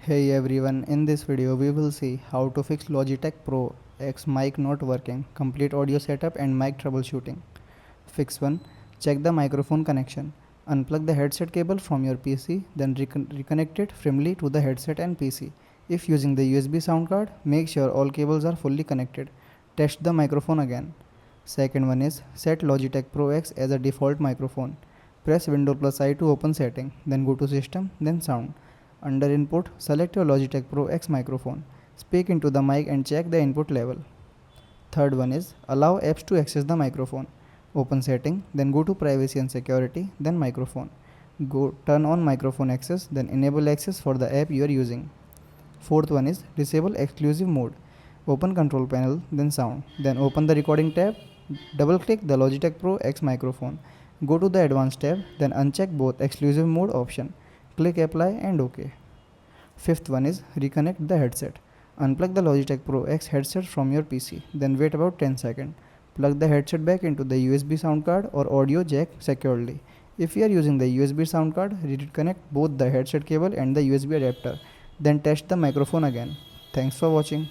Hey everyone, in this video we will see how to fix Logitech Pro X mic not working, complete audio setup and mic troubleshooting. Fix 1. Check the microphone connection. Unplug the headset cable from your PC, then reconnect it firmly to the headset and PC. If using the USB sound card, make sure all cables are fully connected. Test the microphone again. Second one is set Logitech Pro X as a default microphone. Press Windows plus I to open setting, then go to System, then Sound. Under Input, select your Logitech Pro X microphone. Speak into the mic and check the input level. Third one is allow apps to access the microphone. Open Setting, then go to Privacy and Security, then Microphone. Go turn on microphone access, then enable access for the app you are using. Fourth one is disable exclusive mode. Open Control Panel, then Sound, then open the Recording tab. Double click the Logitech Pro X microphone. Go to the Advanced tab, then uncheck both exclusive mode option. Click Apply and OK. Fifth one is reconnect the headset. Unplug the Logitech Pro X headset from your PC, then wait about 10 seconds. Plug the headset back into the USB sound card or audio jack securely. If you are using the USB sound card, reconnect both the headset cable and the USB adapter. Then test the microphone again. Thanks for watching.